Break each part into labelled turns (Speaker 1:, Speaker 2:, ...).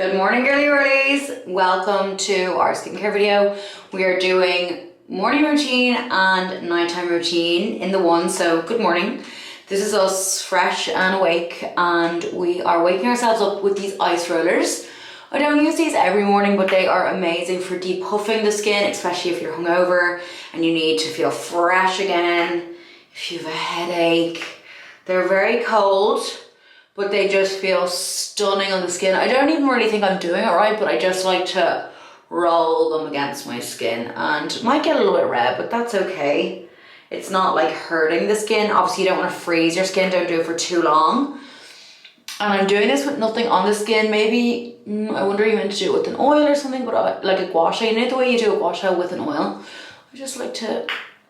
Speaker 1: Good morning, girlies. Welcome to our skincare video. We are doing morning routine and nighttime routine in the one, so good morning. This is us fresh and awake, and we are waking ourselves up with these ice rollers. I don't use these every morning, but they are amazing for depuffing the skin, especially if you're hungover and you need to feel fresh again. If you have a headache, they're very cold, but they just feel stunning on the skin. I don't even really think I'm doing it right, but I just like to roll them against my skin, and it might get a little bit red, but that's okay. It's not like hurting the skin. Obviously you don't want to freeze your skin, don't do it for too long. And I'm doing this with nothing on the skin. Maybe, I wonder you meant to do it with an oil or something, but like a gua sha, you know the way you do a gua sha with an oil? I just like to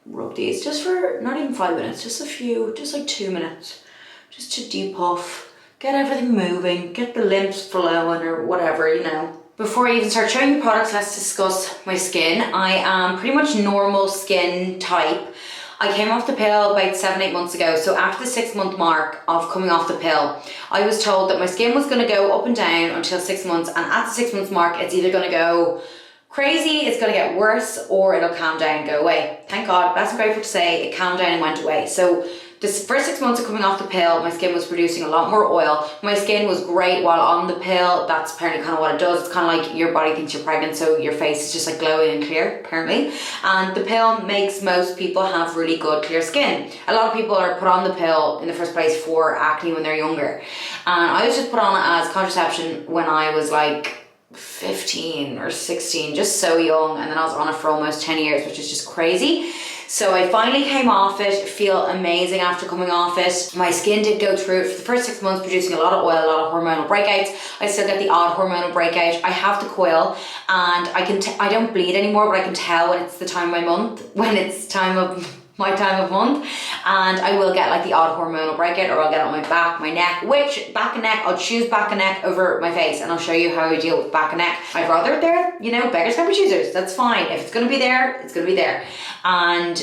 Speaker 1: rub these just for not even 5 minutes, just a few, just like 2 minutes, just to depuff. Get everything moving, get the lymphs flowing or whatever, you know. Before I even start showing you products, let's discuss my skin. I am pretty much normal skin type. I came off the pill about 7-8 months ago. So after the 6-month mark of coming off the pill, I was told that my skin was gonna go up and down until 6 months. And at the 6 month mark, it's either gonna go crazy, it's gonna get worse, or it'll calm down and go away. Thank God, that's grateful to say, it calmed down and went away. So this first 6 months of coming off the pill, my skin was producing a lot more oil. My skin was great while on the pill. That's apparently kind of what it does. It's kind of like your body thinks you're pregnant, so your face is just like glowing and clear, apparently. And the pill makes most people have really good, clear skin. A lot of people are put on the pill in the first place for acne when they're younger. And I was just put on it as contraception when I was like 15 or 16, just so young. And then I was on it for almost 10 years, which is just crazy. So I finally came off it, feel amazing after coming off it. My skin did go through it for the first 6 months, producing a lot of oil, a lot of hormonal breakouts. I still get the odd hormonal breakout. I have the coil, and I don't bleed anymore, but I can tell when it's the time of my month, when it's my time of month, and I will get like the odd hormonal breakout, or I'll get it on my back, my neck, which back and neck, I'll choose back and neck over my face, and I'll show you how I deal with back and neck. I'd rather it there, you know, beggars can't be choosers, that's fine. If it's gonna be there, it's gonna be there. And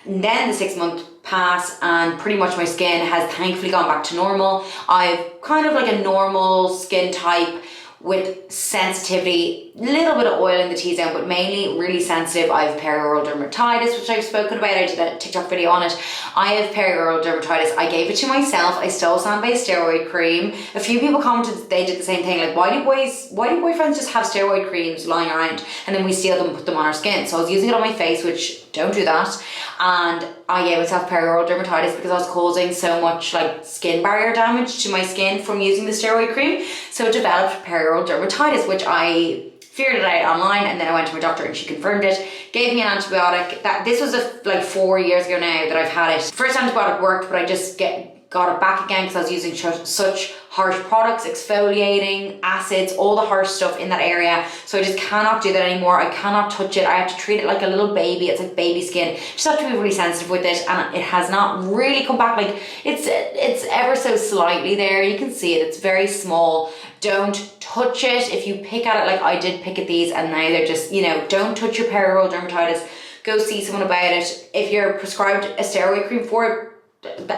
Speaker 1: then the 6 month pass, and pretty much my skin has thankfully gone back to normal. I've kind of like a normal skin type with sensitivity, a little bit of oil in the T-zone, but mainly really sensitive. I have perioral dermatitis, which I've spoken about. I did a TikTok video on it. I have perioral dermatitis. I gave it to myself. I stole sand-based steroid cream. A few people commented they did the same thing. Like, why do boyfriends just have steroid creams lying around and then we steal them and put them on our skin? So I was using it on my face, which don't do that. And I gave myself perioral dermatitis because I was causing so much like skin barrier damage to my skin from using the steroid cream. So I developed perioral dermatitis, which I figured it out online, and then I went to my doctor and she confirmed it, gave me an antibiotic. This was like 4 years ago now that I've had it. First antibiotic worked, but I just got it back again because I was using such harsh products, exfoliating, acids, all the harsh stuff in that area. So I just cannot do that anymore. I cannot touch it. I have to treat it like a little baby. It's like baby skin. Just have to be really sensitive with it, and it has not really come back. Like it's ever so slightly there. You can see it. It's very small. Don't touch it. If you pick at it like I did pick at these, and now they're just, you know, don't touch your perioral dermatitis. Go see someone about it. If you're prescribed a steroid cream for it,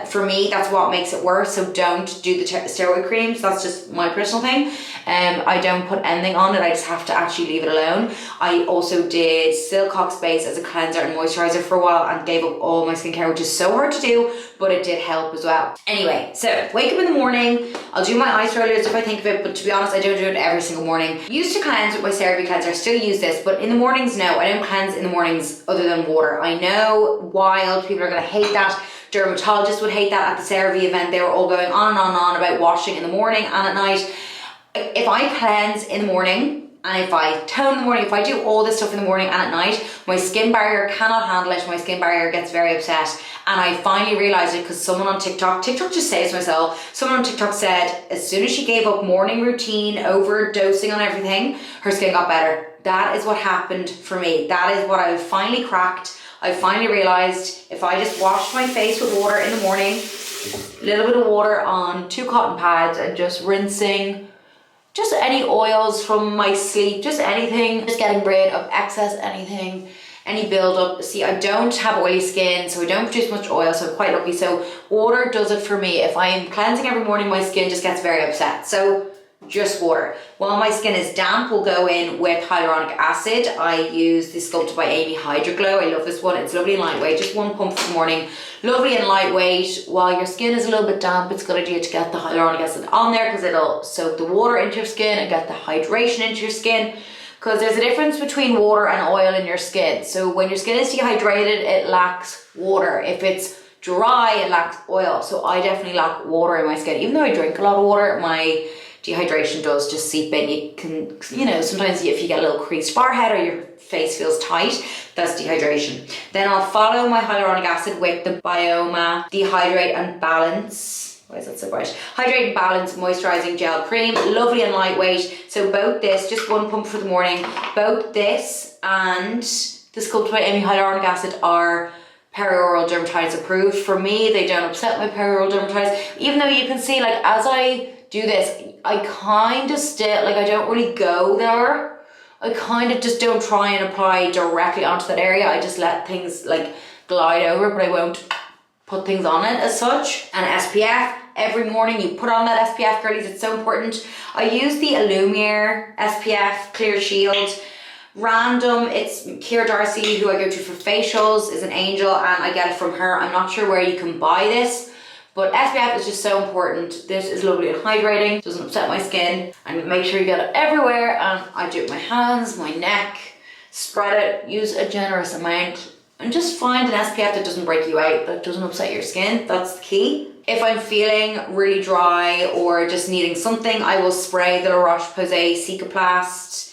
Speaker 1: for me, that's what makes it worse. So don't do the steroid creams. That's just my personal thing. I don't put anything on it. I just have to actually leave it alone. I also did Cicapast base as a cleanser and moisturizer for a while, and gave up all my skincare, which is so hard to do, but it did help as well. Anyway, so wake up in the morning. I'll do my ice rollers if I think of it, but to be honest, I don't do it every single morning. Used to cleanse with my CeraVe cleanser. I still use this, but in the mornings, no, I don't cleanse in the mornings other than water. I know wild people are gonna hate that. Dermatologists would hate that. At the CeraVe event, they were all going on and on and on about washing in the morning and at night. If I cleanse in the morning, and if I tone in the morning, if I do all this stuff in the morning and at night, my skin barrier cannot handle it. My skin barrier gets very upset. And I finally realized it because someone on TikTok just saves myself. Someone on TikTok said as soon as she gave up morning routine, overdosing on everything, her skin got better. That is what happened for me. That is what I finally cracked. I finally realized if I just washed my face with water in the morning, a little bit of water on 2 cotton pads, and just rinsing just any oils from my sleep, just anything, just getting rid of excess anything, any buildup. See, I don't have oily skin, so I don't produce much oil, so I'm quite lucky. So water does it for me. If I'm cleansing every morning, my skin just gets very upset. So just water. While my skin is damp, we'll go in with hyaluronic acid. I use the Sculpted by Amy Hydro Glow. I love this one. It's lovely and lightweight. Just one pump for the morning. Lovely and lightweight. While your skin is a little bit damp, it's a good idea to get the hyaluronic acid on there because it'll soak the water into your skin and get the hydration into your skin. Because there's a difference between water and oil in your skin. So when your skin is dehydrated, it lacks water. If it's dry, it lacks oil. So I definitely lack water in my skin. Even though I drink a lot of water, my dehydration does just seep in. You can, you know, sometimes if you get a little creased forehead or your face feels tight, that's dehydration. Then I'll follow my hyaluronic acid with the Baume Dehydrate and Balance. Why is that so bright? Hydrate and Balance Moisturizing Gel Cream. Lovely and lightweight. So both this, just one pump for the morning, both this and the Sculpted by Amy Hyaluronic Acid are perioral dermatitis approved. For me, they don't upset my perioral dermatitis. Even though you can see, like, as I do this, I kind of still, like, I don't really go there. I kind of just don't try and apply directly onto that area. I just let things like glide over, but I won't put things on it as such. And SPF, every morning you put on that SPF, girlies, it's so important. I use the Illumiere SPF Clear Shield. Random, it's Keira Darcy, who I go to for facials, is an angel, and I get it from her. I'm not sure where you can buy this, but SPF is just so important. This is lovely and hydrating, doesn't upset my skin, and make sure you get it everywhere. And I do it with my hands, my neck, spread it, use a generous amount, and just find an SPF that doesn't break you out, that doesn't upset your skin. That's the key. If I'm feeling really dry or just needing something, I will spray the Roche Posay Cicaplast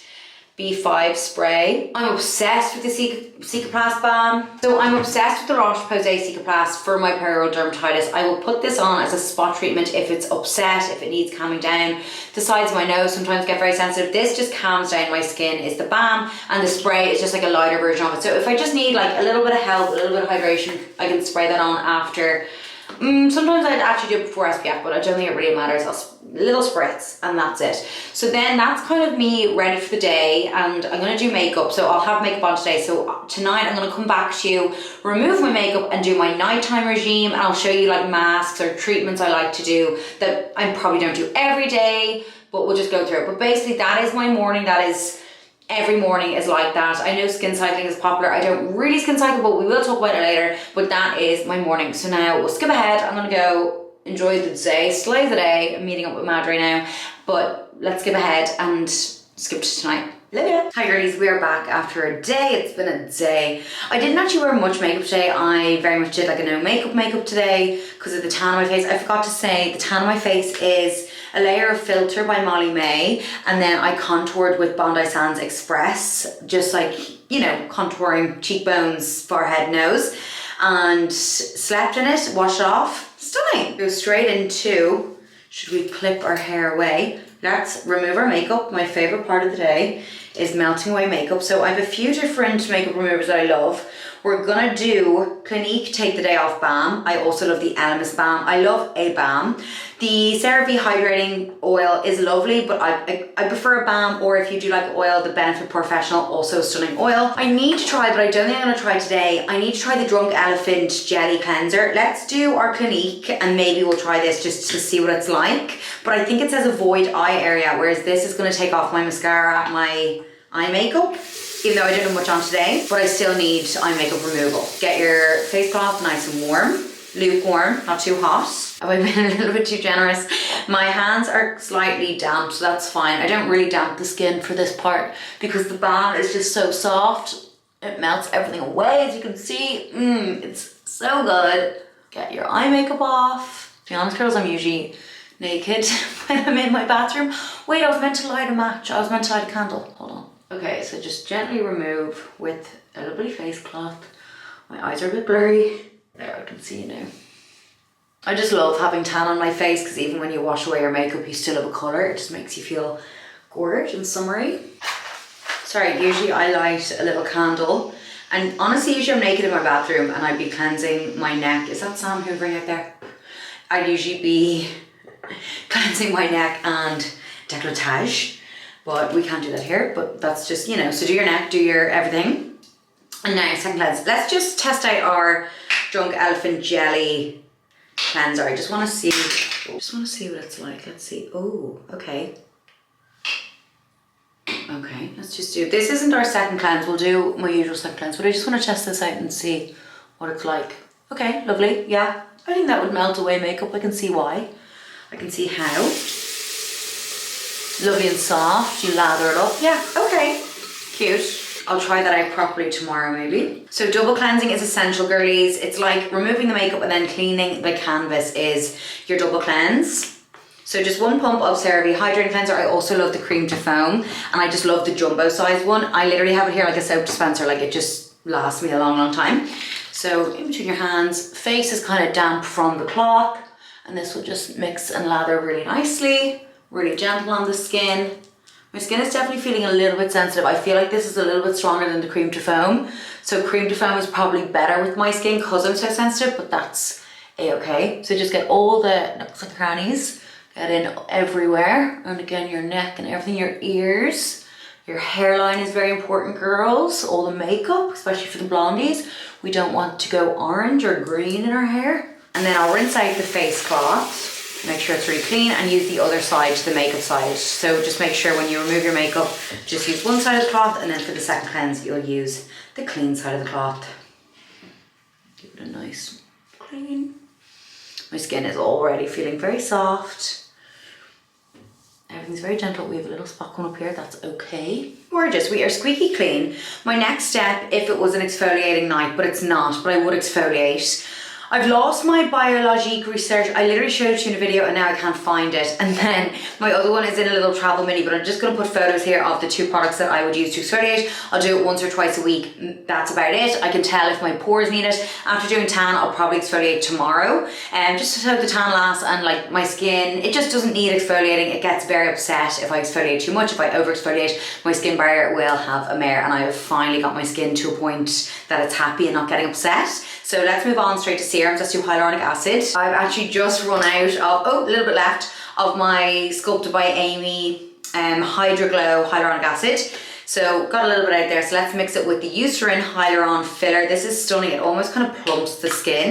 Speaker 1: B5 spray. I'm obsessed with the Cicapast balm. So I'm obsessed with the Roche Posay Cicaplast for my perioral dermatitis. I will put this on as a spot treatment if it's upset, if it needs calming down. The sides of my nose sometimes get very sensitive. This just calms down my skin, is the balm, and the spray is just like a lighter version of it. So if I just need like a little bit of help, a little bit of hydration, I can spray that on after. Sometimes I'd actually do it before SPF, but I don't think it really matters. Little spritz and that's it. So then that's kind of me ready for the day, and I'm going to do makeup. So I'll have makeup on today. So tonight I'm going to come back to you, remove my makeup and do my nighttime regime, and I'll show you like masks or treatments I like to do that I probably don't do every day, but we'll just go through it. But basically that is my morning. That is, every morning is like that. I know skin cycling is popular. I don't really skin cycle, but we will talk about it later. But that is my morning. So now we'll skip ahead. I'm going to go enjoy the day, slay the day. I'm meeting up with Mad right now. But let's skip ahead and skip to tonight. Love you. Hi girlies, we are back after a day. It's been a day. I didn't actually wear much makeup today. I very much did like a no makeup today because of the tan on my face. I forgot to say the tan on my face is a layer of filter by Molly May, and then I contoured with Bondi Sands Express, just like, you know, contouring cheekbones, forehead, nose, and slept in it, washed it off. Stunning. Go straight into, should we clip our hair away? Let's remove our makeup. My favorite part of the day is melting away makeup. So I have a few different makeup removers that I love. We're gonna do Clinique Take the Day Off Balm. I also love the Elemis Balm. I love a balm. The CeraVe Hydrating Oil is lovely, but I prefer a balm, or if you do like oil, the Benefit Professional, also stunning oil. I need to try, but I don't think I'm gonna try today. I need to try the Drunk Elephant Jelly Cleanser. Let's do our Clinique and maybe we'll try this just to see what it's like. But I think it says avoid eye area, whereas this is gonna take off my mascara, my eye makeup, even though I didn't have much on today, but I still need eye makeup removal. Get your face cloth nice and warm, lukewarm, not too hot. Have I been a little bit too generous? My hands are slightly damp, so that's fine. I don't really damp the skin for this part because the balm is just so soft. It melts everything away, as you can see. It's so good. Get your eye makeup off. To be honest, girls, I'm usually naked when I'm in my bathroom. Wait, I was meant to light a match. I was meant to light a candle. Hold on. Okay, so just gently remove with a lovely face cloth. My eyes are a bit blurry. There, I can see you now. I just love having tan on my face because even when you wash away your makeup, you still have a colour. It just makes you feel gorgeous and summery. Sorry, usually I light a little candle. And honestly, usually I'm naked in my bathroom and I'd be cleansing my neck. Is that Sam hoovering out there? I'd usually be cleansing my neck and décolletage. But we can't do that here, but that's just, you know, so do your neck, do your everything. And now second cleanse. Let's just test out our Drunk Elephant Jelly Cleanser. I just want to see what it's like. Let's see. Oh, okay. Okay, let's just do, this isn't our second cleanse, we'll do my usual second cleanse, but I just want to test this out and see what it's like. Okay, lovely, yeah. I think that would melt away makeup, I can see why. I can see how. Lovely and soft, you lather it up. Yeah, okay, cute. I'll try that out properly tomorrow maybe. So double cleansing is essential, girlies. It's like removing the makeup and then cleaning the canvas is your double cleanse. So just 1 pump of CeraVe Hydrating Cleanser. I also love the cream to foam, and I just love the jumbo size one. I literally have it here like a soap dispenser, like it just lasts me a long, long time. So in between your hands, face is kind of damp from the cloth, and this will just mix and lather really nicely, really gentle on the skin. My skin is definitely feeling a little bit sensitive. I feel like this is a little bit stronger than the cream to foam. So cream to foam is probably better with my skin because I'm so sensitive, but that's a-okay. So just get all the nooks and crannies. Get in everywhere, and again your neck and everything, your ears. Your hairline is very important, girls. All the makeup, especially for the blondies. We don't want to go orange or green in our hair. And then I'll rinse out the face cloth, make sure it's really clean, and use the other side to the makeup side. So just make sure when you remove your makeup, just use one side of the cloth, and then for the second cleanse, you'll use the clean side of the cloth. Give it a nice clean. My skin is already feeling very soft. Everything's very gentle. We have a little spot coming up here, that's okay. Gorgeous, we are squeaky clean. My next step, if it was an exfoliating night, but it's not, but I would exfoliate. I've lost my Biologique research. I literally showed it to you in a video and now I can't find it. And then my other one is in a little travel mini, but I'm just gonna put photos here of the 2 products that I would use to exfoliate. I'll do it once or twice a week. That's about it. I can tell if my pores need it. After doing tan, I'll probably exfoliate tomorrow. Just to hope the tan lasts, and like my skin, it just doesn't need exfoliating. It gets very upset if I exfoliate too much. If I over exfoliate, my skin barrier will have a mare, and I have finally got my skin to a point that it's happy and not getting upset. So let's move on straight to serums. Let's do hyaluronic acid. I've actually just run out of, a little bit left of my Sculpted by Amy Hydra Glow hyaluronic acid. So got a little bit out there. So let's mix it with the Eucerin Hyaluron Filler. This is stunning. It almost kind of plumps the skin.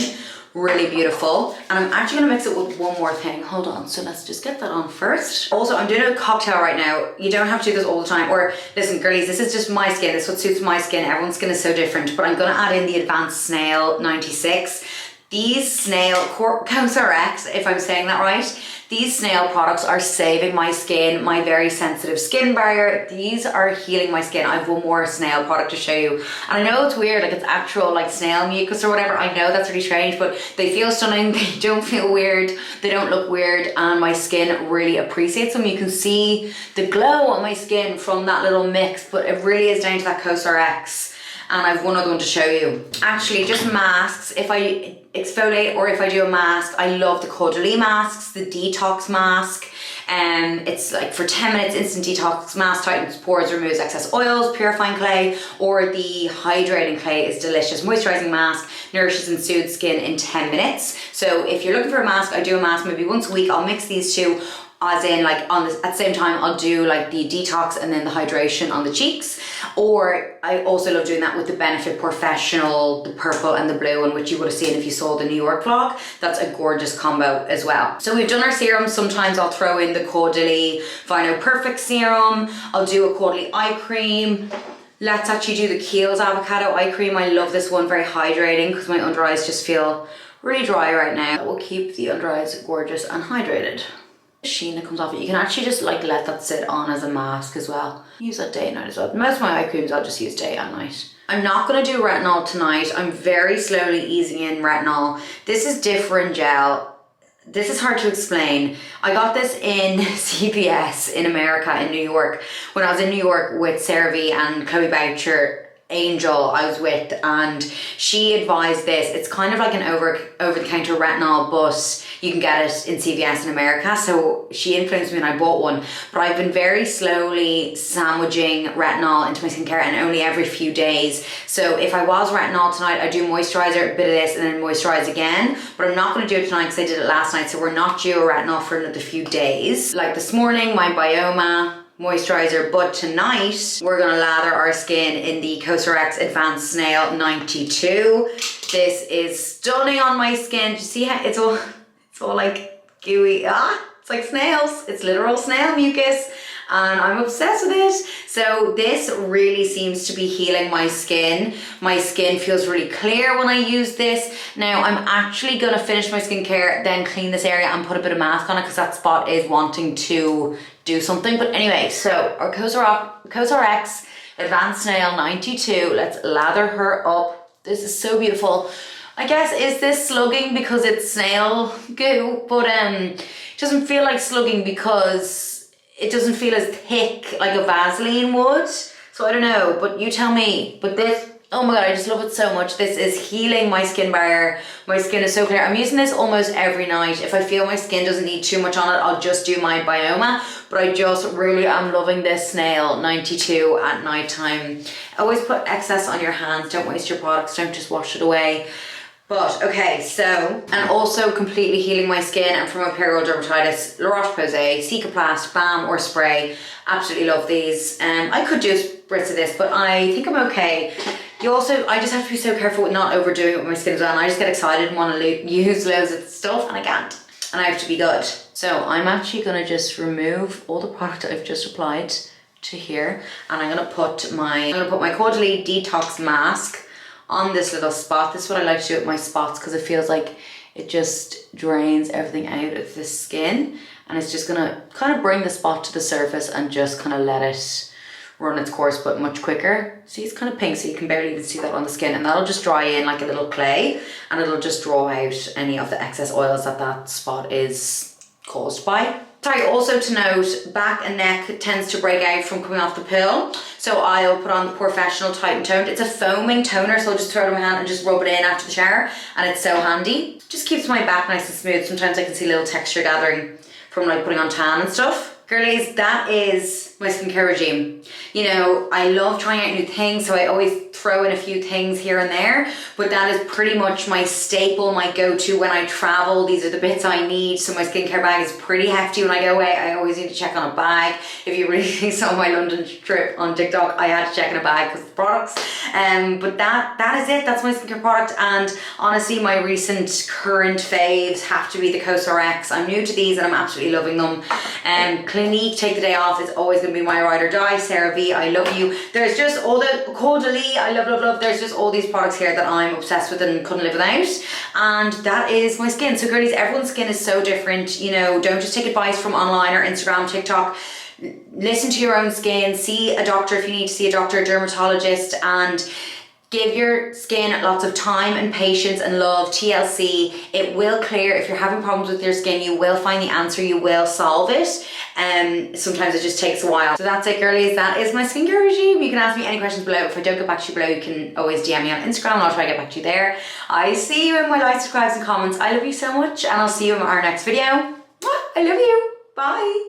Speaker 1: Really beautiful. And I'm actually gonna mix it with one more thing. Hold on, so let's just get that on first. Also, I'm doing a cocktail right now. You don't have to do this all the time. Or listen, girlies, this is just my skin. This is what suits my skin. Everyone's skin is so different. But I'm gonna add in the Advanced Snail 96. These Snail, xxxx, if I'm saying that right, these Snail products are saving my skin, my very sensitive skin barrier. These are healing my skin. I have one more Snail product to show you. And I know it's weird, like it's actual like snail mucus or whatever. I know that's really strange, but they feel stunning. They don't feel weird. They don't look weird. And my skin really appreciates them. You can see the glow on my skin from that little mix, but it really is down to that xxxx. And I've one other one to show you. Actually, just masks. If I exfoliate or if I do a mask, I love the Caudalie masks, the detox mask. It's like for 10 minutes, instant detox mask, tightens pores, removes excess oils, purifying clay, or the hydrating clay is delicious. Moisturizing mask, nourishes and soothes skin in 10 minutes. So if you're looking for a mask, I do a mask maybe once a week. I'll mix these two. As in like at the same time I'll do like the detox and then the hydration on the cheeks. Or I also love doing that with the Benefit Professional, the purple and the blue one, which you would have seen if you saw the New York vlog. That's a gorgeous combo as well. So we've done our serums. Sometimes I'll throw in the Caudalie Vino Perfect serum. I'll do a Caudalie eye cream. Let's actually do the Kiehl's avocado eye cream. I love this one, very hydrating because my under eyes just feel really dry right now. That will keep the under eyes gorgeous and hydrated. Sheen that comes off it, you can actually just like let that sit on as a mask as well. Use that day and night as well. Most of my eye creams I'll just use day and night. I'm not going to do retinol tonight. I'm very slowly easing in retinol. This is different gel. This is hard to explain. I got this in CVS in America, in New York, when I was in New York with CeraVe and Chloe Boucher. Angel I was with, and she advised this. It's kind of like an over-the-counter retinol, but you can get it in CVS in America. So she influenced me and I bought one. But I've been very slowly sandwiching retinol into my skincare, and only every few days. So if I was retinol tonight, I do moisturizer, a bit of this, and then moisturize again. But I'm not going to do it tonight because I did it last night. So we're not due a retinol for another few days. Like this morning, my Baume moisturizer, but tonight we're gonna lather our skin in the xxxx Advanced Snail 92. This is stunning on my skin. Do you see how it's all like gooey? It's like snails. It's literal snail mucus, and I'm obsessed with it. So this really seems to be healing my skin. My skin feels really clear when I use this. Now I'm actually gonna finish my skincare, then clean this area and put a bit of mask on it because that spot is wanting to do something. But anyway, so our xxxx Advanced Nail 92, let's lather her up. This is so beautiful. I guess, is this slugging because it's snail goo? But it doesn't feel like slugging because it doesn't feel as thick like a Vaseline would. So I don't know, but you tell me. But this, oh my God, I just love it so much. This is healing my skin barrier. My skin is so clear. I'm using this almost every night. If I feel my skin doesn't need too much on it, I'll just do my Baume. But I just really am loving this Snail 92 at nighttime. Always put excess on your hands. Don't waste your products. Don't just wash it away. But okay, so, and also completely healing my skin and from a Perioral Dermatitis, Roche, Posay, Cicaplast, balm or spray. Absolutely love these. I could do a spritz of this, but I think I'm okay. I just have to be so careful with not overdoing it with my skin as well. And I just get excited and want to use loads of stuff and I can't. And I have to be good. So I'm actually gonna just remove all the product I've just applied to here. And I'm gonna put my Caudalie Detox Mask on this little spot. This is what I like to do with my spots because it feels like it just drains everything out of the skin, and it's just gonna kind of bring the spot to the surface and just kind of let it run its course, but much quicker. See, it's kind of pink, so you can barely even see that on the skin, and that'll just dry in like a little clay, and it'll just draw out any of the excess oils that spot is caused by. Sorry, also to note, back and neck tends to break out from coming off the pill. So I'll put on the Professional Tight and Toned. It's a foaming toner, so I'll just throw it in my hand and just rub it in after the shower. And it's so handy. Just keeps my back nice and smooth. Sometimes I can see a little texture gathering from like putting on tan and stuff. Girlies, that is my skincare regime. You know, I love trying out new things, so I always throw in a few things here and there, but that is pretty much my staple, my go-to when I travel. These are the bits I need. So my skincare bag is pretty hefty when I go away. I always need to check on a bag. If you really saw my London trip on TikTok, I had to check in a bag because of the products. But that is it. That's my skincare product. And honestly, my recent current faves have to be the xxxx. I'm new to these and I'm absolutely loving them. Clinique Take the Day Off is always going to be my ride or die. Sarah V, I love you. There's just all the Caudalie, I love. There's just all these products here that I'm obsessed with and couldn't live without. And that is my skin. So girlies, everyone's skin is so different. You know, don't just take advice from online or Instagram, TikTok. Listen to your own skin. See a doctor if you need to see a doctor, a dermatologist, and give your skin lots of time and patience and love. TLC, it will clear. If you're having problems with your skin, you will find the answer, you will solve it. Sometimes it just takes a while. So that's it, girlies. That is my skincare regime. You can ask me any questions below. If I don't get back to you below, you can always DM me on Instagram and I'll try to get back to you there. I see you in my likes, subscribes and comments. I love you so much and I'll see you in our next video. I love you. Bye.